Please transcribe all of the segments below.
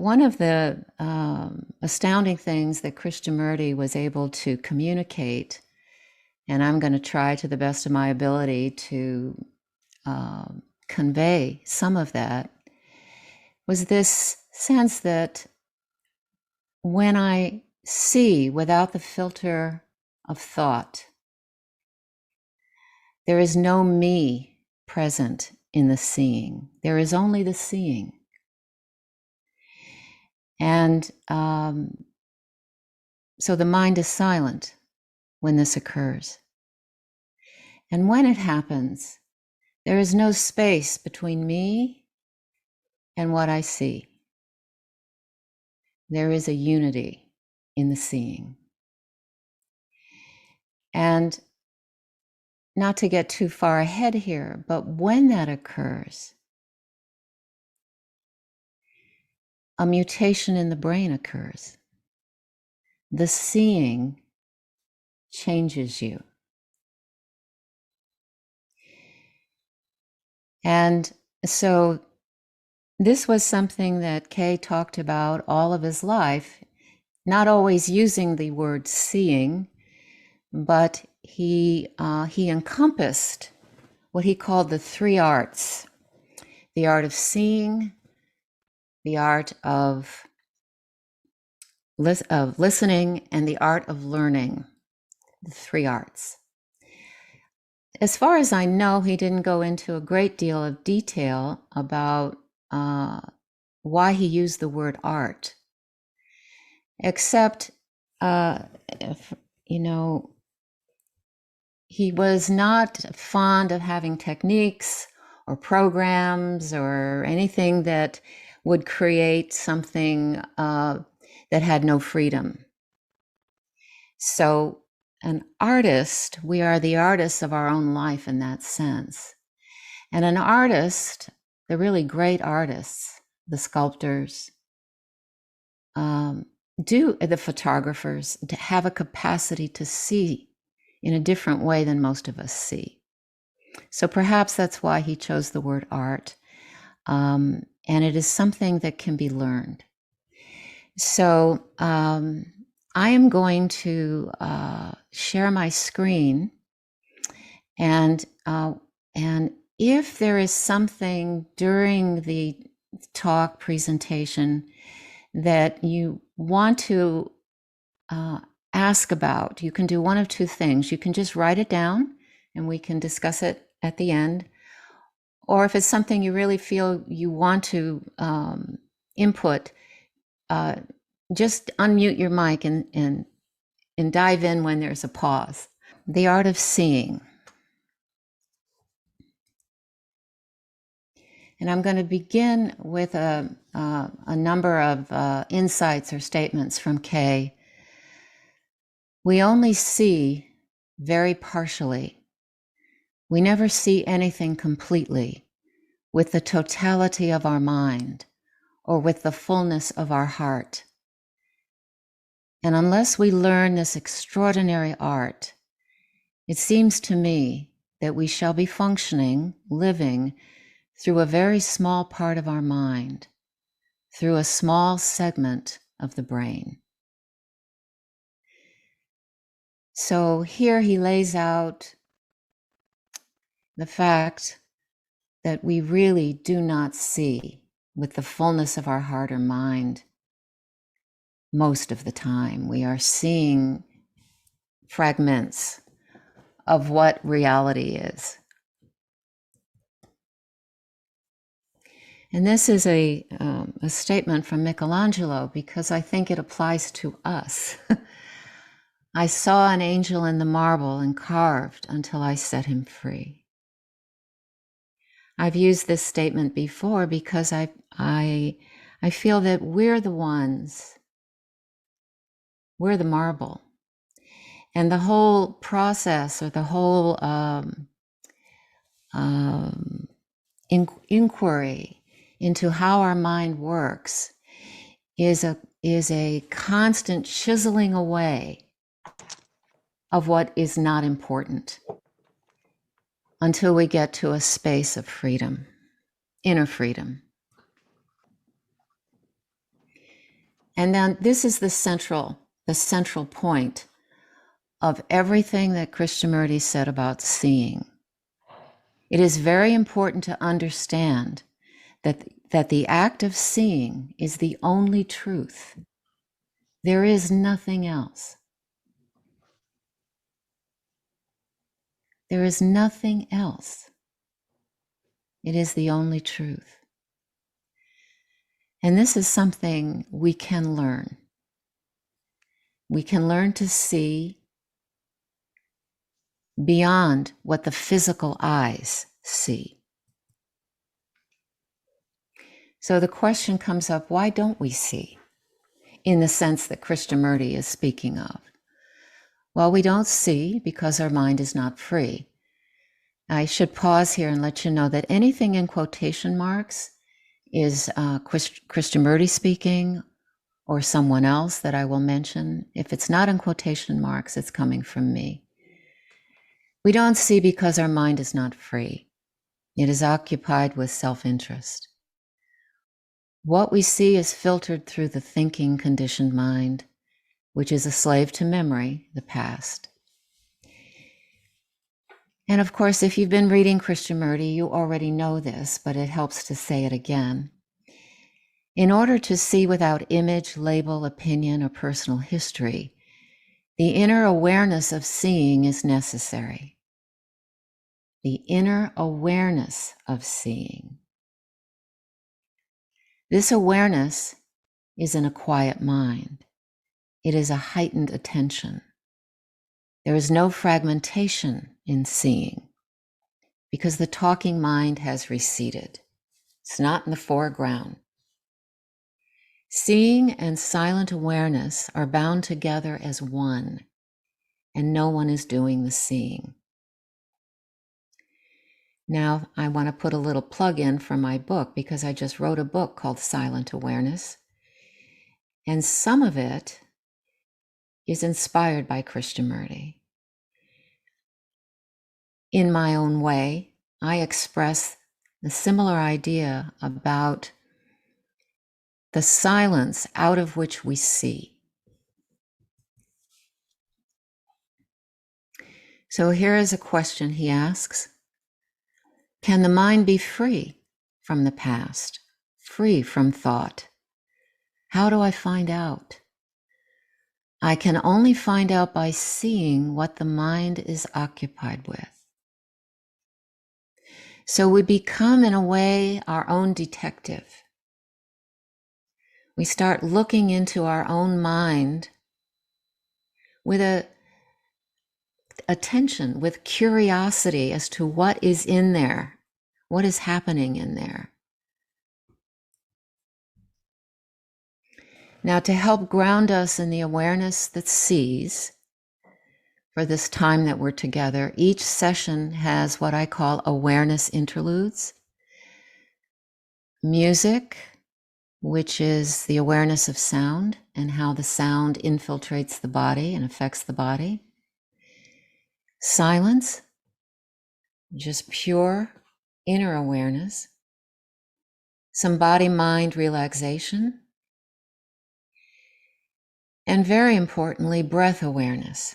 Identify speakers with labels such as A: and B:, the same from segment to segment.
A: one of the astounding things that Krishnamurti was able to communicate, and I'm going to try to the best of my ability to convey some of that, was this sense that when I see without the filter of thought, there is no me present in the seeing. There is only the seeing. And so the mind is silent when this occurs. And when it happens, there is no space between me and what I see. There is a unity in the seeing. And not to get too far ahead here, but when that occurs, a mutation in the brain occurs. The seeing changes you. And so this was something that Kay talked about all of his life, not always using the word seeing, but he encompassed what he called the three arts: the art of seeing, the art of listening, and the art of learning. The three arts. As far as I know, he didn't go into a great deal of detail about why he used the word art, except, he was not fond of having techniques or programs or anything that would create something that had no freedom. So an artist, we are the artists of our own life in that sense. And an artist, the really great artists, the sculptors, the photographers, to have a capacity to see in a different way than most of us see. So perhaps that's why he chose the word art. And it is something that can be learned. So I am going to share my screen, and if there is something during the talk presentation that you want to ask about, you can do one of two things. You can just write it down and we can discuss it at the end. Or if it's something you really feel you want to input, just unmute your mic and dive in when there's a pause. The art of seeing. And I'm going to begin with a number of insights or statements from Kay. We only see very partially. We never see anything completely with the totality of our mind or with the fullness of our heart. And unless we learn this extraordinary art, it seems to me that we shall be functioning, living through a very small part of our mind, through a small segment of the brain. So here he lays out the fact that we really do not see with the fullness of our heart or mind most of the time. We are seeing fragments of what reality is. And this is a statement from Michelangelo because I think it applies to us. I saw an angel in the marble and carved until I set him free. I've used this statement before because I feel that we're the ones, we're the marble. And the whole process or the whole inquiry into how our mind works is a constant chiseling away of what is not important until we get to a space of freedom, inner freedom. And then this is the central point of everything that Krishnamurti said about seeing. It is very important to understand that the act of seeing is the only truth. There is nothing else. There is nothing else. It is the only truth. And this is something we can learn. We can learn to see beyond what the physical eyes see. So the question comes up, why don't we see in the sense that Krishnamurti is speaking of? Well, we don't see because our mind is not free. I should pause here and let you know that anything in quotation marks is Krishnamurti speaking or someone else that I will mention. If it's not in quotation marks, it's coming from me. We don't see because our mind is not free. It is occupied with self-interest. What we see is filtered through the thinking, conditioned mind, which is a slave to memory, the past. And of course, if you've been reading Krishnamurti, you already know this, but it helps to say it again. In order to see without image, label, opinion, or personal history, the inner awareness of seeing is necessary. The inner awareness of seeing. This awareness is in a quiet mind. It is a heightened attention. There is no fragmentation in seeing because the talking mind has receded. It's not in the foreground. Seeing and silent awareness are bound together as one, and no one is doing the seeing. Now, I want to put a little plug in for my book because I just wrote a book called Silent Awareness. And some of it is inspired by Krishnamurti. In my own way, I express the similar idea about the silence out of which we see. So here is a question he asks. Can the mind be free from the past, free from thought? How do I find out? I can only find out by seeing what the mind is occupied with. So we become, in a way, our own detective. We start looking into our own mind with attention, with curiosity as to what is in there, what is happening in there. Now, to help ground us in the awareness that sees, for this time that we're together, each session has what I call awareness interludes. Music, which is the awareness of sound and how the sound infiltrates the body and affects the body. Silence, just pure inner awareness. Some body-mind relaxation. And very importantly, breath awareness.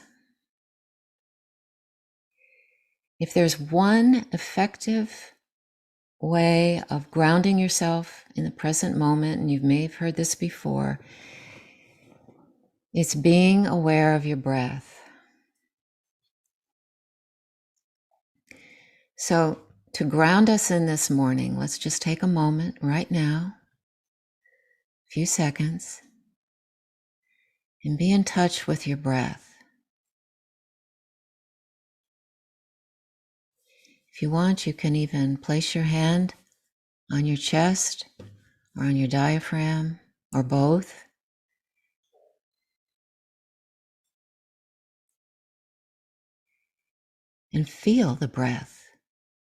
A: If there's one effective way of grounding yourself in the present moment, and you may have heard this before, it's being aware of your breath. So to ground us in this morning, let's just take a moment right now, a few seconds, and be in touch with your breath. If you want, you can even place your hand on your chest or on your diaphragm or both. And feel the breath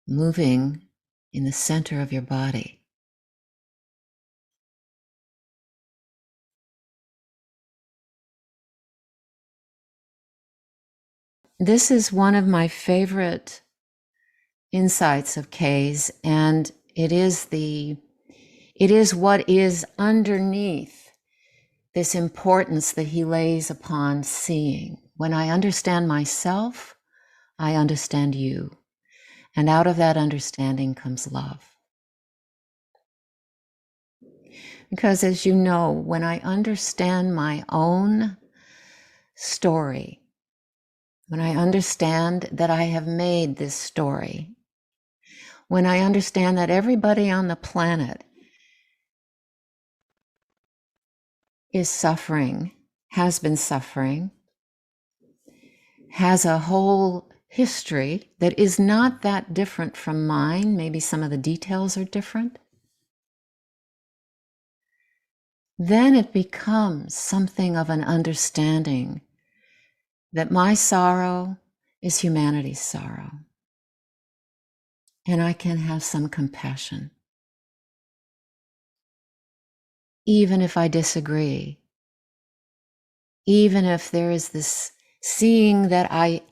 A: moving in the center of your body. This is one of my favorite insights of Kay's, and it is what is underneath this importance that he lays upon seeing. When I understand myself, I understand you. And out of that understanding comes love. Because as you know, when I understand my own story, when I understand that I have made this story, when I understand that everybody on the planet is suffering, has been suffering, has a whole history that is not that different from mine, maybe some of the details are different, then it becomes something of an understanding that my sorrow is humanity's sorrow. And I can have some compassion. Even if I disagree, even if there is this seeing that I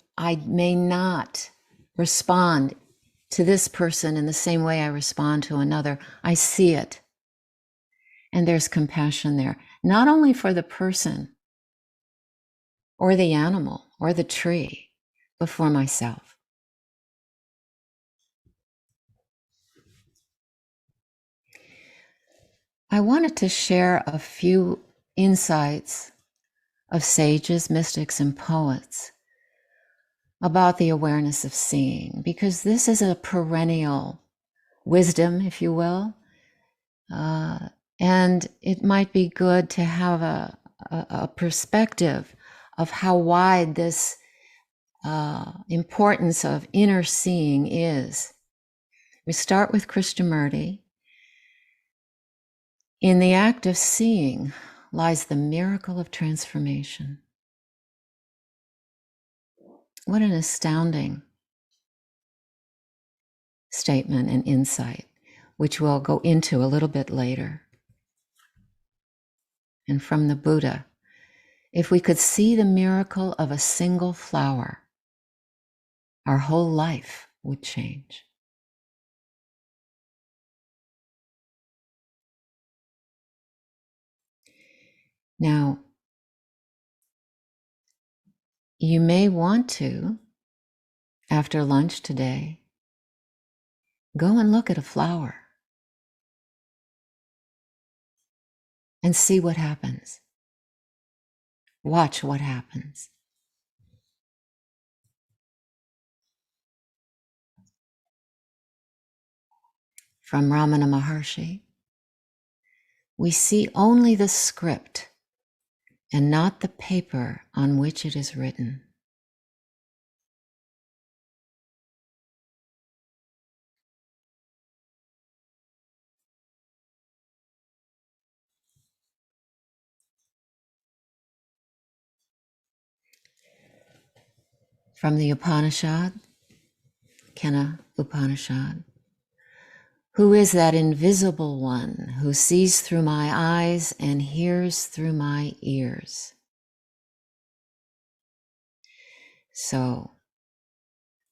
A: may not respond to this person in the same way I respond to another, I see it. And there's compassion there, not only for the person or the animal or the tree, but for myself. I wanted to share a few insights of sages, mystics, and poets about the awareness of seeing, because this is a perennial wisdom, if you will, and it might be good to have a perspective of how wide this importance of inner seeing is. We start with Krishnamurti. In the act of seeing lies the miracle of transformation. What an astounding statement and insight, which we'll go into a little bit later. And from the Buddha, if we could see the miracle of a single flower, our whole life would change. Now, you may want to, after lunch today, go and look at a flower and see what happens. Watch what happens. From Ramana Maharshi, we see only the script and not the paper on which it is written. From the Upanishad, Kena Upanishad, who is that invisible one who sees through my eyes and hears through my ears? So,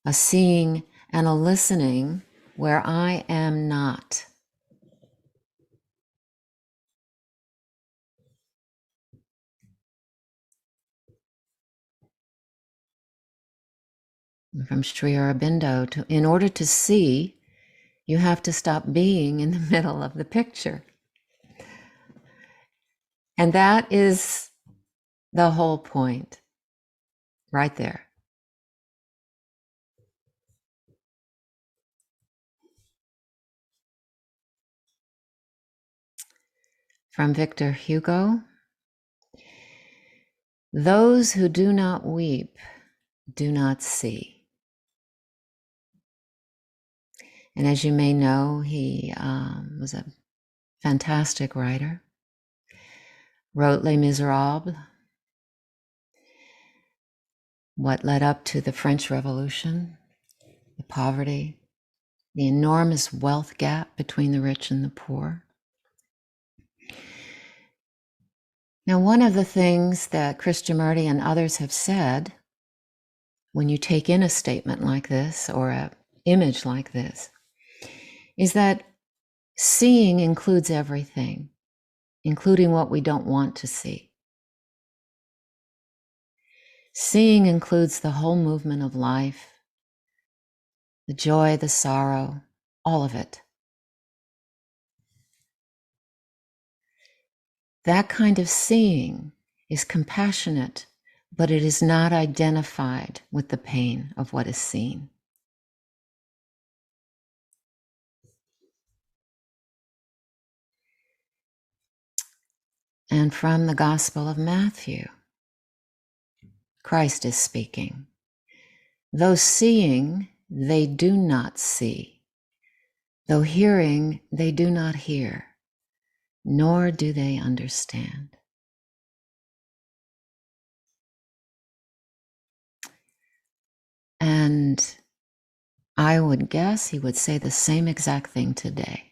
A: a seeing and a listening where I am not. From Sri Aurobindo, in order to see, you have to stop being in the middle of the picture. And that is the whole point, right there. From Victor Hugo, those who do not weep do not see. And as you may know, he was a fantastic writer, wrote Les Miserables, what led up to the French Revolution, the poverty, the enormous wealth gap between the rich and the poor. Now, one of the things that Krishnamurti and others have said, when you take in a statement like this or an image like this, is that seeing includes everything. including what we don't want to see. Seeing includes the whole movement of life, the joy, the sorrow, all of it. That kind of seeing is compassionate, but it is not identified with the pain of what is seen. And from the Gospel of Matthew, Christ is speaking. Though seeing, they do not see. Though hearing, they do not hear, nor do they understand. And I would guess he would say the same exact thing today.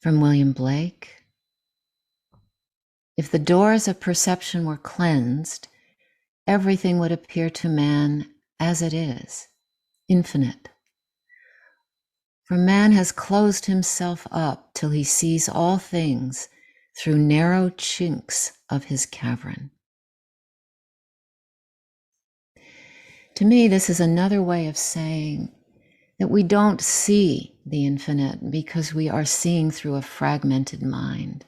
A: From William Blake, if the doors of perception were cleansed, everything would appear to man as it is, infinite. For man has closed himself up till he sees all things through narrow chinks of his cavern. To me, this is another way of saying that we don't see the infinite because we are seeing through a fragmented mind,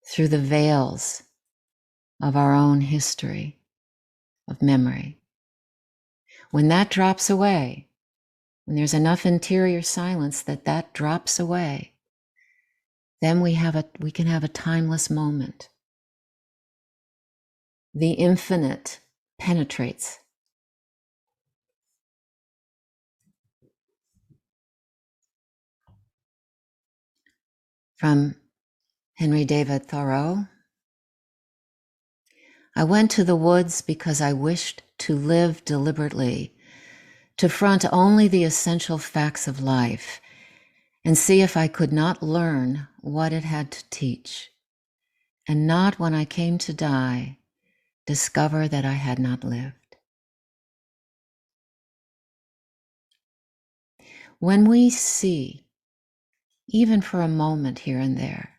A: through the veils of our own history, of memory. When that drops away, when there's enough interior silence that drops away, then we can have a timeless moment. The infinite penetrates. From Henry David Thoreau, I went to the woods because I wished to live deliberately, to front only the essential facts of life and see if I could not learn what it had to teach, and not when I came to die, discover that I had not lived. When we see, even for a moment here and there,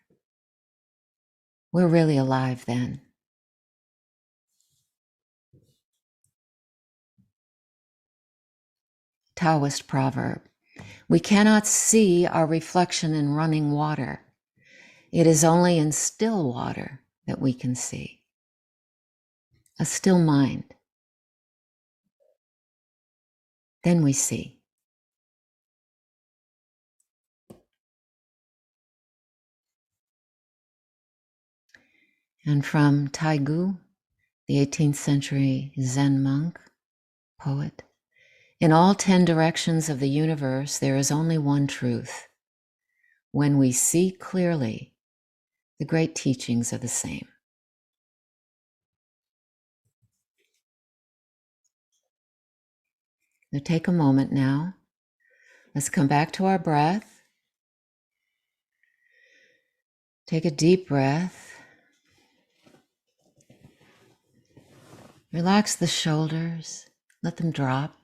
A: we're really alive then. Taoist proverb, we cannot see our reflection in running water. It is only in still water that we can see. A still mind. Then we see. And from Taigu, the 18th century Zen monk, poet, in all 10 directions of the universe, there is only one truth. When we see clearly, the great teachings are the same. Now take a moment now. Let's come back to our breath. Take a deep breath. Relax the shoulders. Let them drop.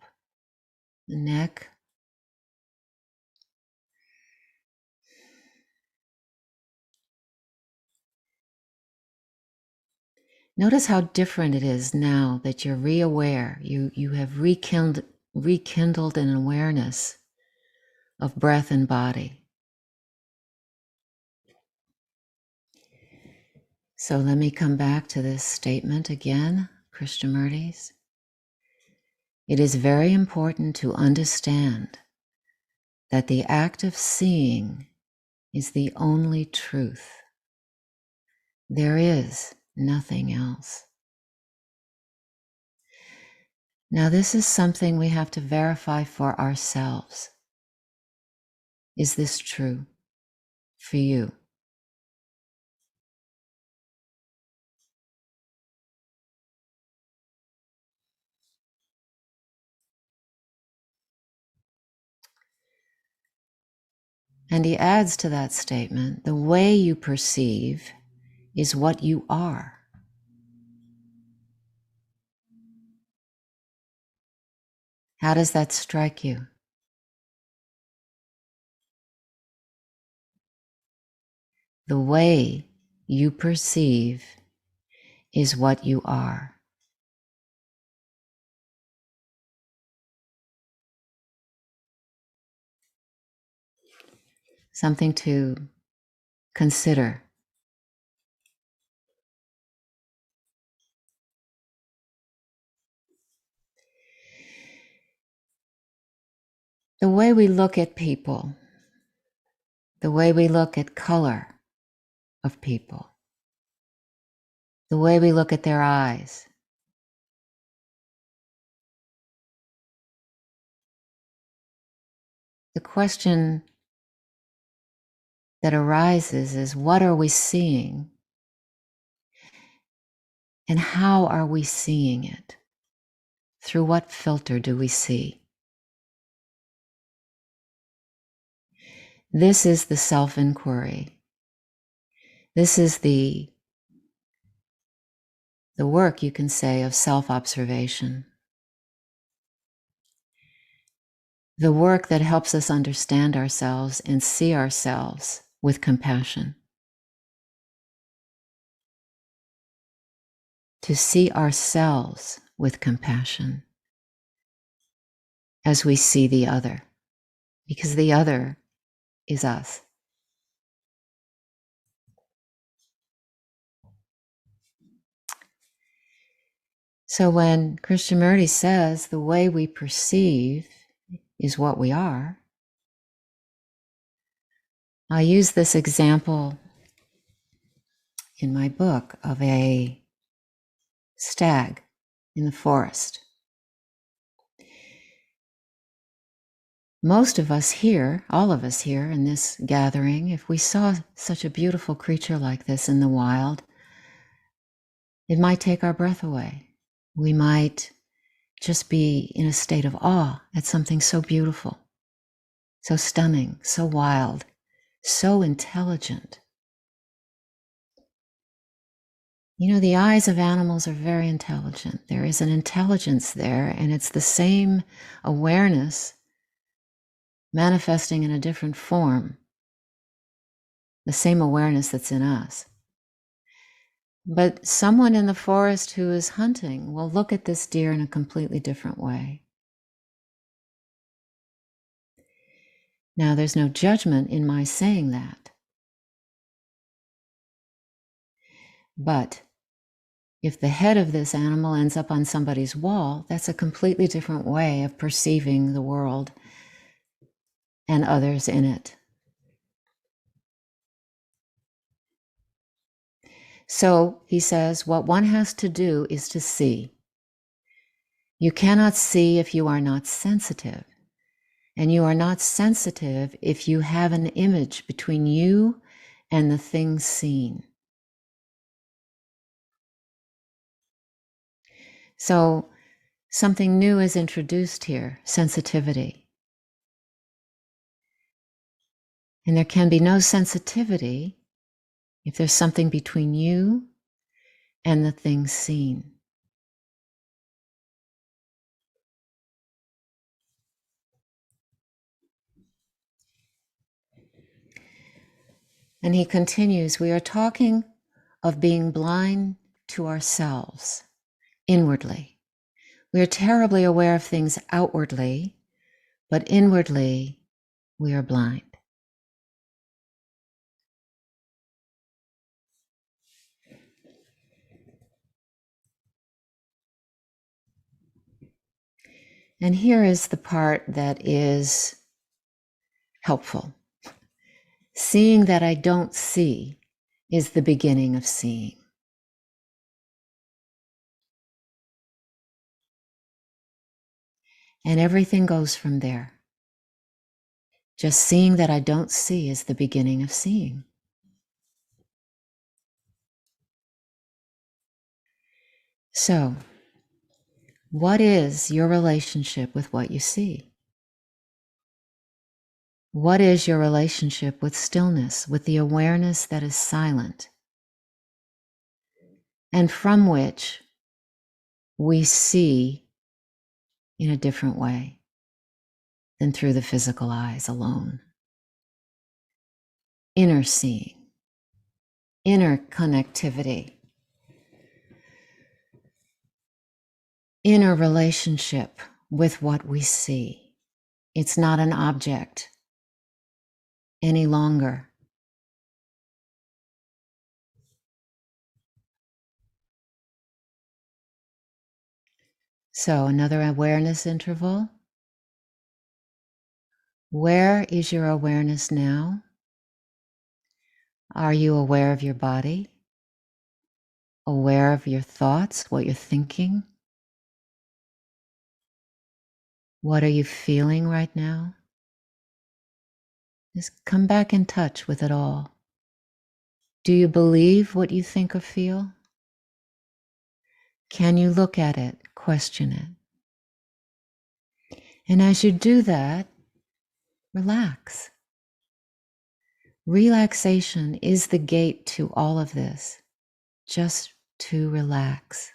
A: The neck. Notice how different it is now that you're re-aware. You have rekindled an awareness of breath and body. So let me come back to this statement again, Krishnamurti's. It is very important to understand that the act of seeing is the only truth. There is nothing else. Now, this is something we have to verify for ourselves. Is this true for you? And he adds to that statement, the way you perceive is what you are. How does that strike you? The way you perceive is what you are. Something to consider. The way we look at people, the way we look at color of people, the way we look at their eyes, the question that arises is, what are we seeing? And how are we seeing it? Through what filter do we see? This is the self-inquiry. This is the work, you can say, of self-observation. The work that helps us understand ourselves and see ourselves with compassion. To see ourselves with compassion as we see the other, because the other is us. So when Krishnamurti says the way we perceive is what we are, I use this example in my book of a stag in the forest. Most of us here, all of us here in this gathering, if we saw such a beautiful creature like this in the wild, it might take our breath away. We might just be in a state of awe at something so beautiful, so stunning, so wild, so intelligent. You know, the eyes of animals are very intelligent. There is an intelligence there, and it's the same awareness manifesting in a different form, the same awareness that's in us. But someone in the forest who is hunting will look at this deer in a completely different way. Now, there's no judgment in my saying that. But if the head of this animal ends up on somebody's wall, that's a completely different way of perceiving the world and others in it. So he says, what one has to do is to see. You cannot see if you are not sensitive. And you are not sensitive if you have an image between you and the thing seen. So something new is introduced here, sensitivity. And there can be no sensitivity if there's something between you and the thing seen. And he continues, we are talking of being blind to ourselves inwardly. We are terribly aware of things outwardly, but inwardly we are blind. And here is the part that is helpful. Seeing that I don't see is the beginning of seeing. And everything goes from there. Just seeing that I don't see is the beginning of seeing. So, what is your relationship with what you see? What is your relationship with stillness, with the awareness that is silent, and from which we see in a different way than through the physical eyes alone? Inner seeing. inner connectivity, inner relationship with what we see. It's not an object any longer. So another awareness interval. Where is your awareness now? Are you aware of your body? Aware of your thoughts, what you're thinking? What are you feeling right now? Just come back in touch with it all. Do you believe what you think or feel? Can you look at it, question it? And as you do that, relax. Relaxation is the gate to all of this, just to relax.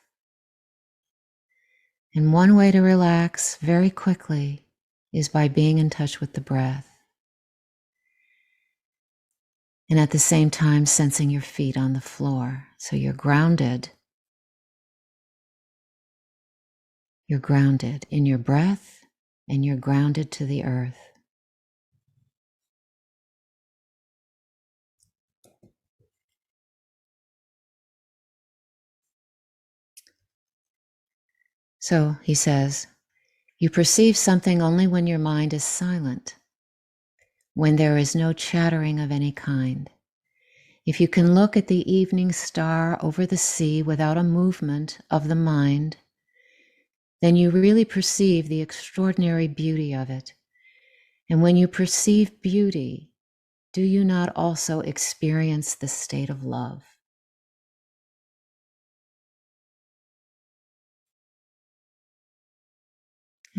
A: And one way to relax very quickly is by being in touch with the breath. And at the same time, sensing your feet on the floor. So you're grounded. You're grounded in your breath, and you're grounded to the earth. So he says, you perceive something only when your mind is silent, when there is no chattering of any kind. If you can look at the evening star over the sea without a movement of the mind, then you really perceive the extraordinary beauty of it. And when you perceive beauty, do you not also experience the state of love?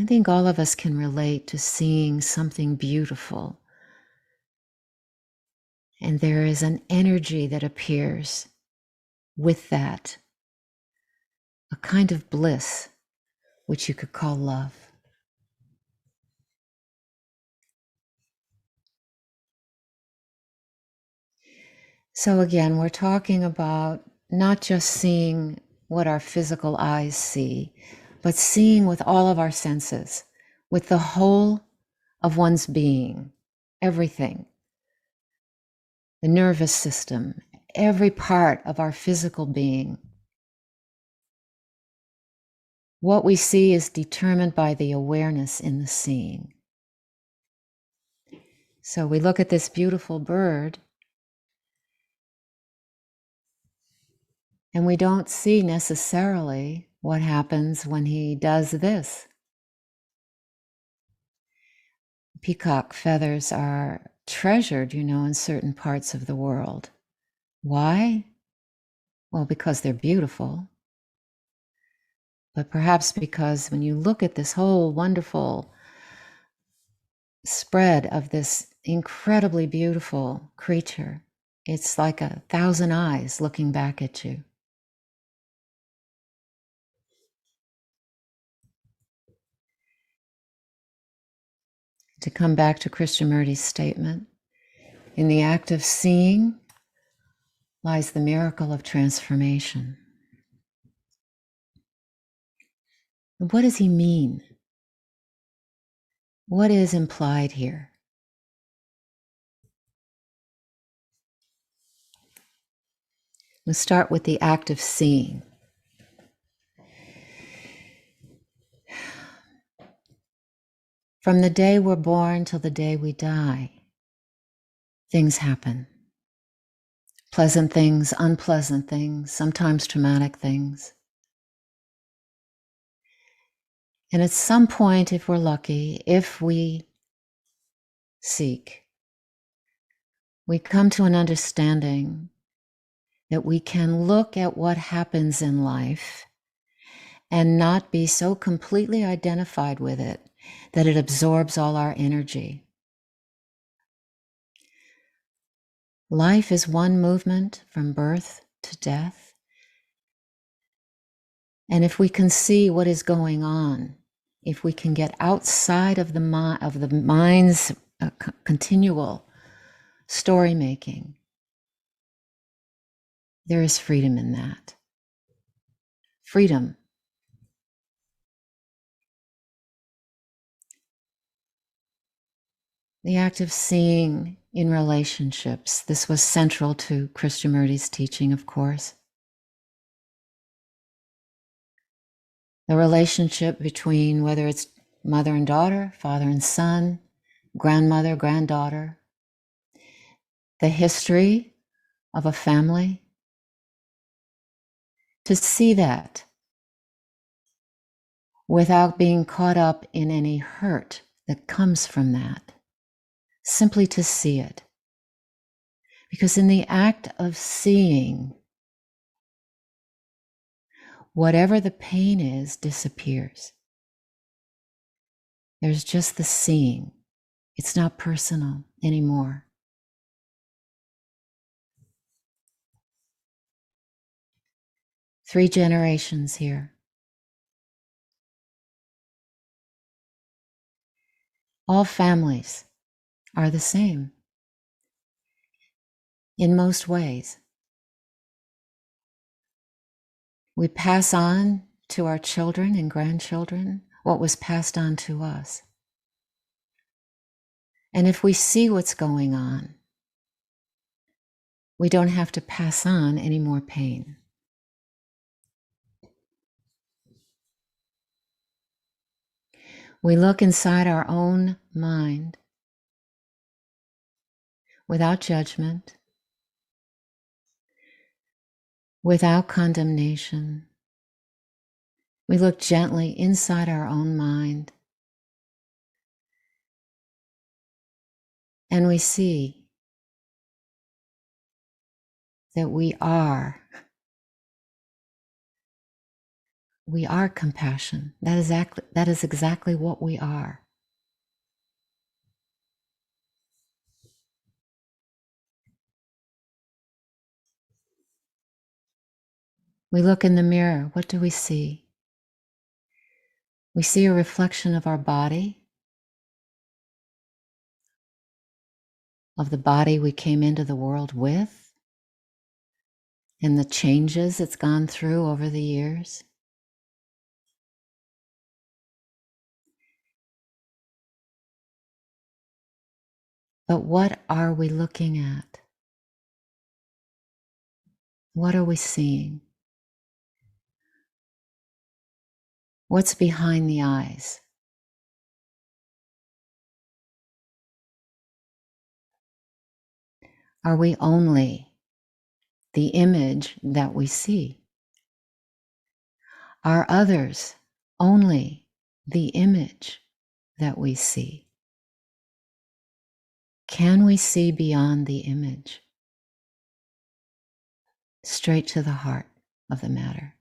A: I think all of us can relate to seeing something beautiful. And there is an energy that appears with that, a kind of bliss, which you could call love. So again, we're talking about not just seeing what our physical eyes see, but seeing with all of our senses, with the whole of one's being, everything, the nervous system, every part of our physical being. What we see is determined by the awareness in the seeing. So we look at this beautiful bird, and we don't see necessarily what happens when he does this. Peacock feathers are treasured, in certain parts of the world. Why? Well, because they're beautiful. But perhaps because when you look at this whole wonderful spread of this incredibly beautiful creature, it's like 1,000 eyes looking back at you. To come back to Krishnamurti's statement, in the act of seeing lies the miracle of transformation. What does he mean? What is implied here? Let's start with the act of seeing. From the day we're born till the day we die, things happen. Pleasant things, unpleasant things, sometimes traumatic things. And at some point, if we're lucky, if we seek, we come to an understanding that we can look at what happens in life and not be so completely identified with it that it absorbs all our energy. Life is one movement from birth to death. And if we can see what is going on, if we can get outside of the mind's continual story making, There is freedom in that. Freedom. The act of seeing in relationships. This was central to Krishnamurti's teaching, of course. The relationship between whether it's mother and daughter, father and son, grandmother, granddaughter, the history of a family. To see that without being caught up in any hurt that comes from that. Simply to see it. Because in the act of seeing, whatever the pain is disappears. There's just the seeing. It's not personal anymore. Three generations here. All families are the same in most ways. We pass on to our children and grandchildren what was passed on to us. And if we see what's going on, we don't have to pass on any more pain. We look inside our own mind without judgment, without condemnation. We look gently inside our own mind and we see that we are compassion. That is exactly what we are. We look in the mirror. What do we see? We see a reflection of our body, of the body we came into the world with, and the changes it's gone through over the years. But what are we looking at? What are we seeing? What's behind the eyes? Are we only the image that we see? Are others only the image that we see? Can we see beyond the image? Straight to the heart of the matter.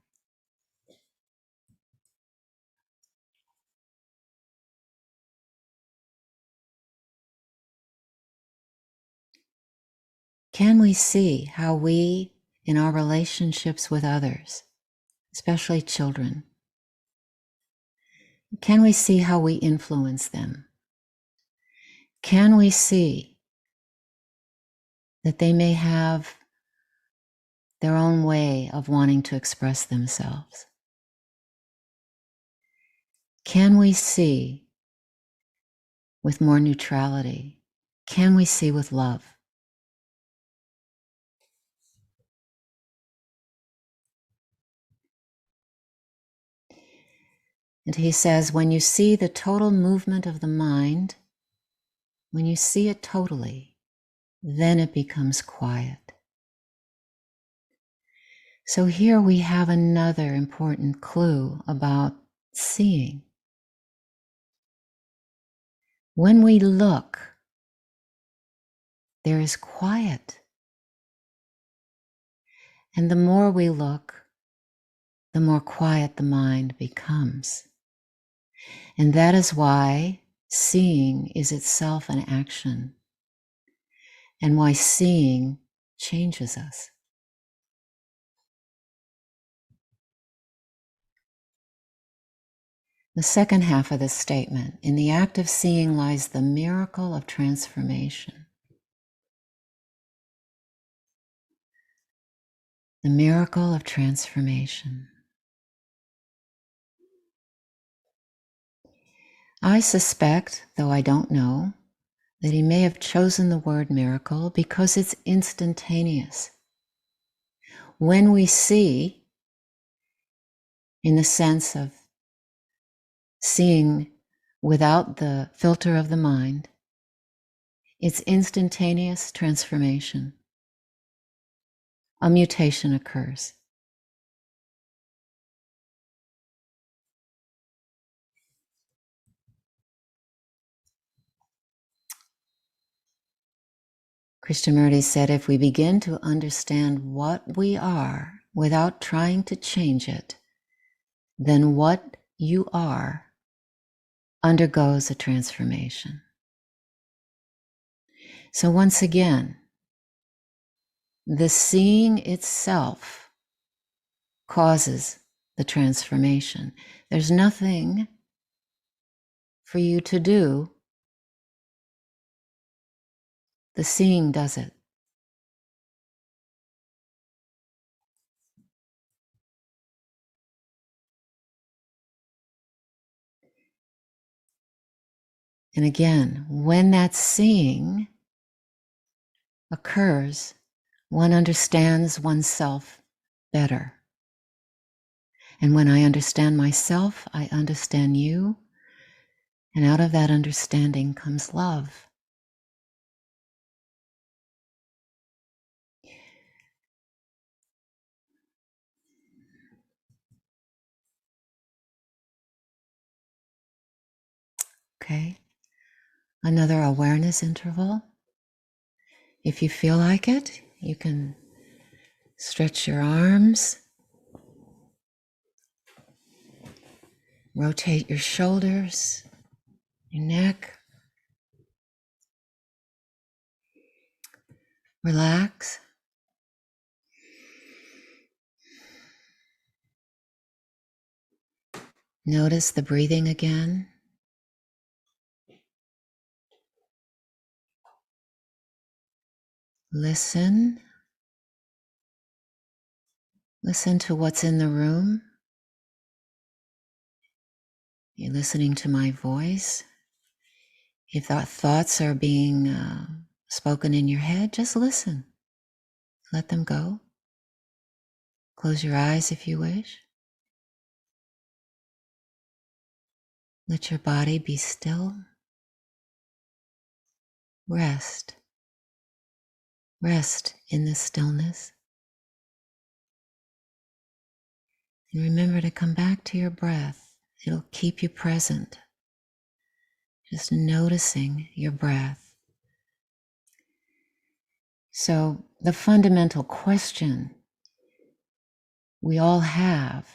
A: Can we see how we, in our relationships with others, especially children, can we see how we influence them? Can we see that they may have their own way of wanting to express themselves? Can we see with more neutrality? Can we see with love? And he says, when you see the total movement of the mind, when you see it totally, then it becomes quiet. So here we have another important clue about seeing. When we look, there is quiet. And the more we look, the more quiet the mind becomes. And that is why seeing is itself an action, and why seeing changes us. The second half of this statement, in the act of seeing lies the miracle of transformation. The miracle of transformation. I suspect, though I don't know, that he may have chosen the word miracle because it's instantaneous. When we see, in the sense of seeing without the filter of the mind, it's instantaneous transformation. A mutation occurs. Krishnamurti said, if we begin to understand what we are without trying to change it, then what you are undergoes a transformation. So once again, the seeing itself causes the transformation. There's nothing for you to do. The seeing does it. And again, when that seeing occurs, one understands oneself better. And when I understand myself, I understand you. And out of that understanding comes love. Okay. Another awareness interval. If you feel like it, you can stretch your arms, rotate your shoulders, your neck. Relax. Notice the breathing again. Listen. Listen to what's in the room. You're listening to my voice. If thoughts are being spoken in your head, just listen. Let them go. Close your eyes if you wish. Let your body be still. Rest. Rest in this stillness. And remember to come back to your breath. It'll keep you present. Just noticing your breath. So the fundamental question we all have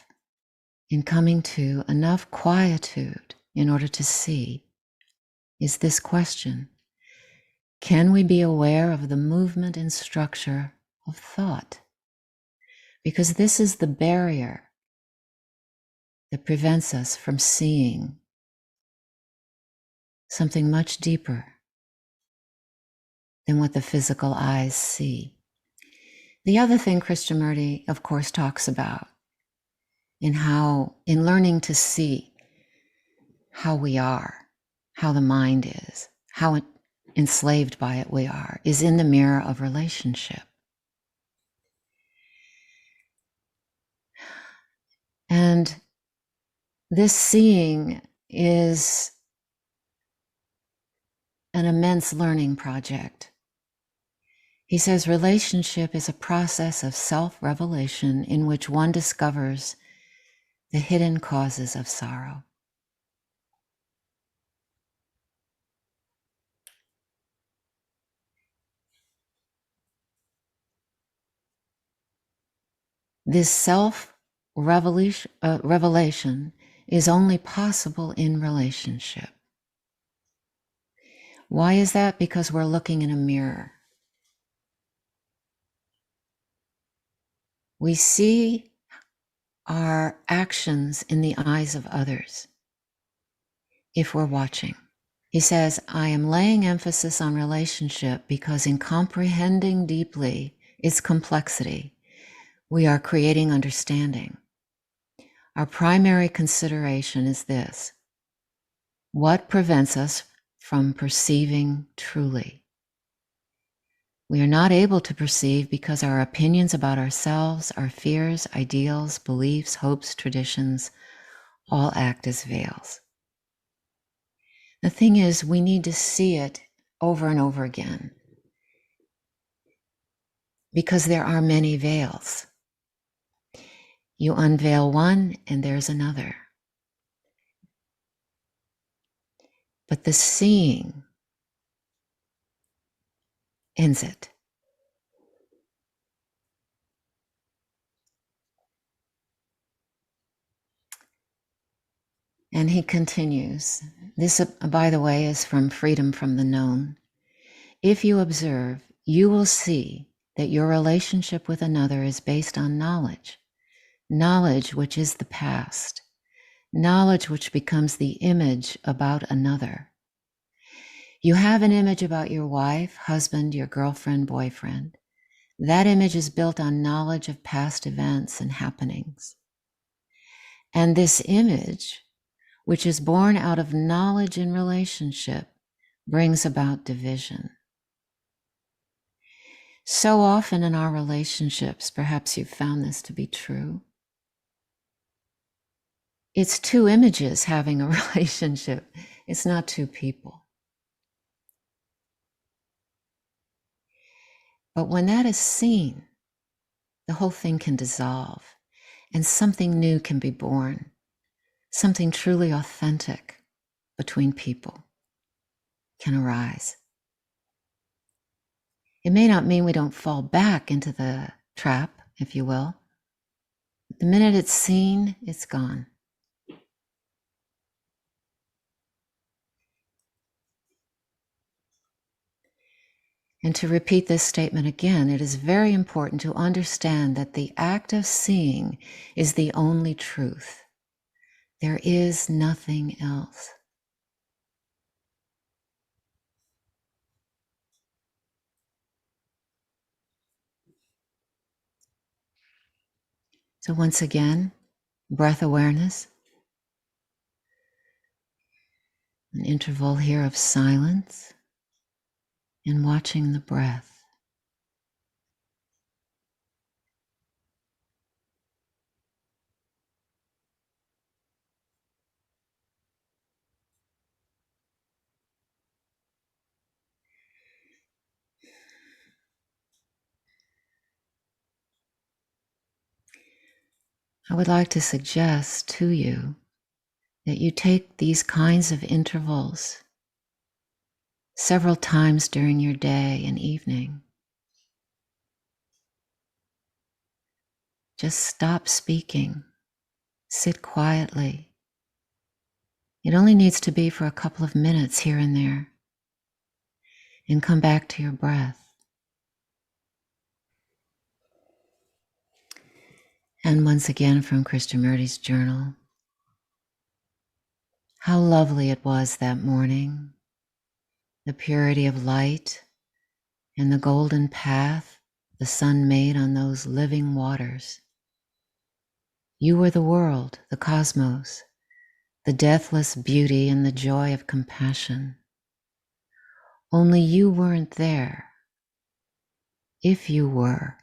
A: in coming to enough quietude in order to see is this question: can we be aware of the movement and structure of thought? Because this is the barrier that prevents us from seeing something much deeper than what the physical eyes see. The other thing Krishnamurti, of course, talks about in learning to see how we are, how the mind is, how enslaved by it we are, is in the mirror of relationship. And this seeing is an immense learning project. He says relationship is a process of self-revelation in which one discovers the hidden causes of sorrow. This self-revelation is only possible in relationship. Why is that? Because we're looking in a mirror. We see our actions in the eyes of others if we're watching. He says, I am laying emphasis on relationship because in comprehending deeply its complexity, we are creating understanding. Our primary consideration is this: what prevents us from perceiving truly? We are not able to perceive because our opinions about ourselves, our fears, ideals, beliefs, hopes, traditions, all act as veils. The thing is, we need to see it over and over again because there are many veils. You unveil one and there's another. But the seeing ends it. And he continues. This, by the way, is from Freedom from the Known. If you observe, you will see that your relationship with another is based on knowledge. Knowledge which is the past. Knowledge which becomes the image about another. You have an image about your wife, husband, your girlfriend, boyfriend. That image is built on knowledge of past events and happenings. And this image, which is born out of knowledge in relationship, brings about division. So often in our relationships, perhaps you've found this to be true, it's two images having a relationship. It's not two people. But when that is seen, the whole thing can dissolve and something new can be born, something truly authentic between people can arise. It may not mean we don't fall back into the trap, if you will. The minute it's seen, it's gone. And to repeat this statement again, it is very important to understand that the act of seeing is the only truth. There is nothing else. So once again, breath awareness, an interval here of silence and watching the breath. I would like to suggest to you that you take these kinds of intervals several times during your day and evening. Just stop speaking, sit quietly. It only needs to be for a couple of minutes here and there, and come back to your breath. And once again from Krishnamurti's journal, how lovely it was that morning, the purity of light and the golden path the sun made on those living waters. You were the world, the cosmos, the deathless beauty and the joy of compassion. Only you weren't there. If you were,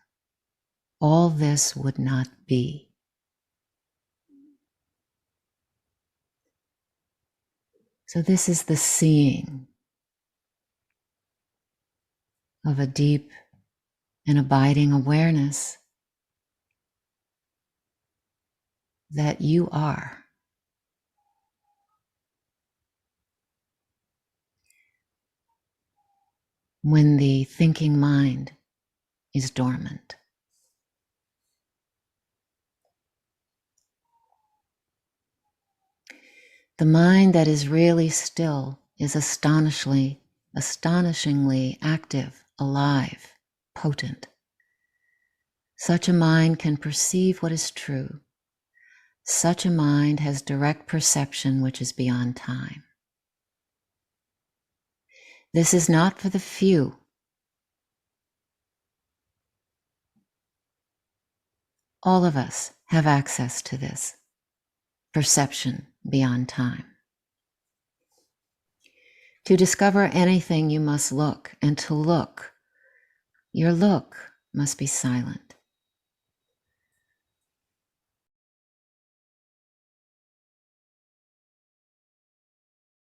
A: all this would not be. So this is the seeing of a deep and abiding awareness that you are. When the thinking mind is dormant. The mind that is really still is astonishingly active, alive, potent. Such a mind can perceive what is true. Such a mind has direct perception which is beyond time. This is not for the few. All of us have access to this perception beyond time. To discover anything, you must look, and to look, your look must be silent.